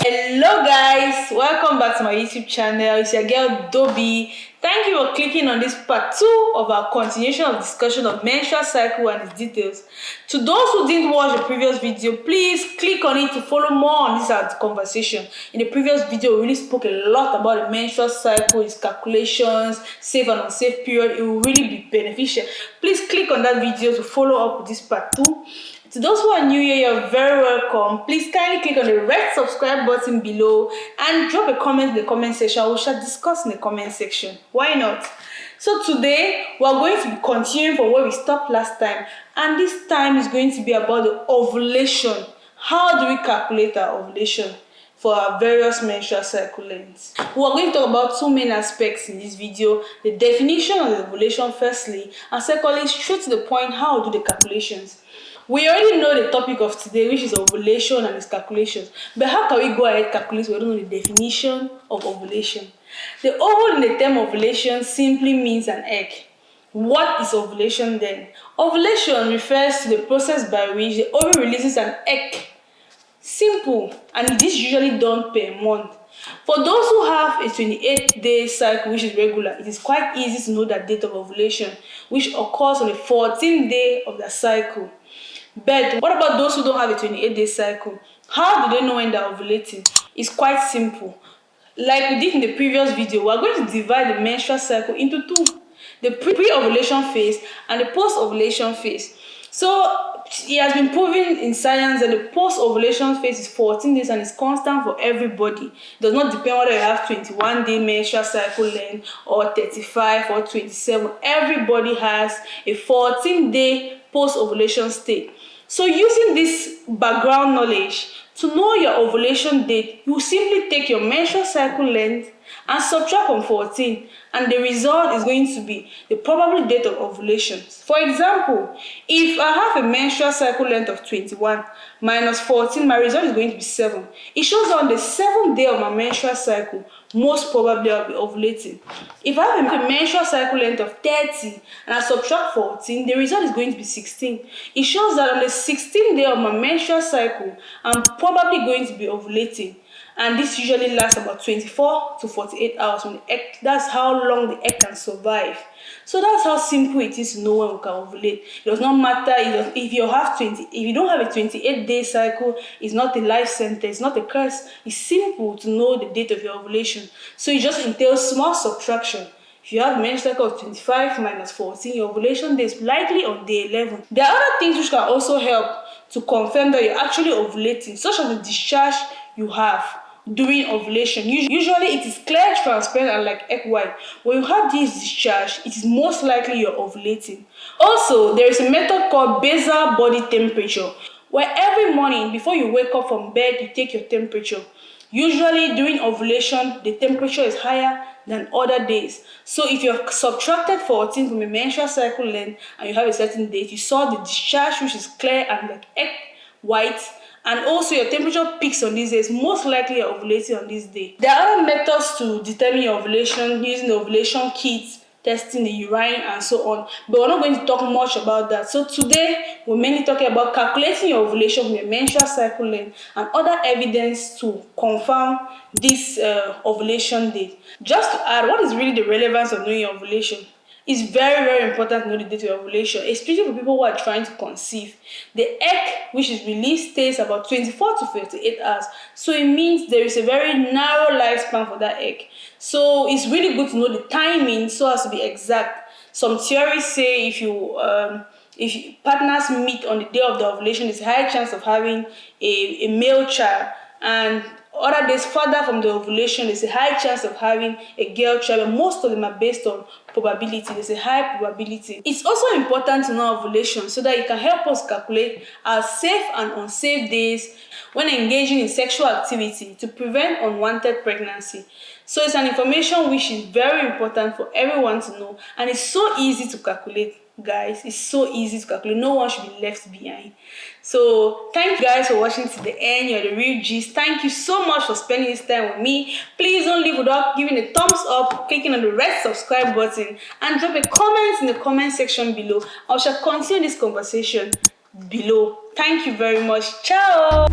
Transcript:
Hello guys, welcome back to my YouTube channel. It's your girl Dobby. Thank you for clicking on this part 2 of our continuation of discussion of menstrual cycle and its details. To those who didn't watch the previous video, please click on it to follow more on this conversation. In the previous video, we really spoke a lot about the menstrual cycle, its calculations, safe and unsafe period. It will really be beneficial. Please click on that video to follow up with this part 2. To those who are new here, you're very welcome. Please kindly click on the red subscribe button below and drop a comment in the comment section. We shall discuss in the comment section. Why not? So today, we're going to be continuing from where we stopped last time. And this time is going to be about the ovulation. How do we calculate our ovulation for our various menstrual cycle lengths? We are going to talk about two main aspects in this video: the definition of the ovulation firstly, and secondly, straight to the point, how to do the calculations. We already know the topic of today, which is ovulation and its calculations. But how can we go ahead and calculate? We don't know the definition of ovulation. The ovule in the term ovulation simply means an egg. What is ovulation then? Ovulation refers to the process by which the ovule releases an egg. Simple, and this is usually done per month. For those who have a 28-day cycle, which is regular, it is quite easy to know the date of ovulation, which occurs on the 14th day of the cycle. But what about those who don't have a 28-day cycle? How do they know when they're ovulating? It's quite simple. Like we did in the previous video, we're going to divide the menstrual cycle into two: the pre-ovulation phase and the post-ovulation phase. So it has been proven in science that the post-ovulation phase is 14 days and is constant for everybody. It does not depend whether you have 21-day menstrual cycle length or 35 or 27. Everybody has a 14-day post-ovulation state. So using this background knowledge, to know your ovulation date, you simply take your menstrual cycle length and subtract from 14, and the result is going to be the probable date of ovulation. For example, if I have a menstrual cycle length of 21 minus 14, my result is going to be 7. It shows on the 7th day of my menstrual cycle, most probably I'll be ovulating. If I have a menstrual cycle length of 30 and I subtract 14, the result is going to be 16. It shows that on the 16th day of my menstrual cycle, I'm probably going to be ovulating. And this usually lasts about 24 to 48 hours when the egg, that's how long the egg can survive. So that's how simple it is to know when we can ovulate. It does not matter if you don't have a 28-day cycle. It's not a life sentence, it's not a curse. It's simple to know the date of your ovulation. So it just entails small subtraction. If you have a menstrual cycle of 25 minus 14, your ovulation day is likely on day 11. There are other things which can also help to confirm that you're actually ovulating, such as the discharge you have during ovulation. Usually it is clear, transparent, and like egg white. When you have this discharge, it is most likely you're ovulating. Also, there is a method called basal body temperature, where every morning before you wake up from bed, you take your temperature. Usually during ovulation, the temperature is higher than other days. So if you've subtracted 14 from a menstrual cycle length and you have a certain date, you saw the discharge, which is clear and like egg white, and also your temperature peaks on these days, most likely you're ovulating on this day. There are other methods to determine your ovulation using the ovulation kits, testing the urine, and so on. But we're not going to talk much about that. So today, we're mainly talking about calculating your ovulation from your menstrual cycle length and other evidence to confirm this ovulation date. Just to add, what is really the relevance of knowing your ovulation? It's very, very important to know the date of ovulation, especially for people who are trying to conceive. The egg which is released stays about 24 to 48 hours. So it means there is a very narrow lifespan for that egg. So it's really good to know the timing so as to be exact. Some theories say if partners meet on the day of the ovulation, there's a high chance of having a male child. And other days further from the ovulation, there's a high chance of having a girl child, and most of them are based on probability. There's a high probability. It's also important to know ovulation so that it can help us calculate our safe and unsafe days when engaging in sexual activity to prevent unwanted pregnancy. So it's an information which is very important for everyone to know, and it's so easy to calculate. Guys, it's so easy to calculate. No one should be left behind. So thank you guys for watching to the end. You're the real G's. Thank you so much for spending this time with me. Please don't leave without giving a thumbs up, clicking on the red subscribe button, and drop a comment in the comment section below. I shall continue this conversation below. Thank you very much. Ciao.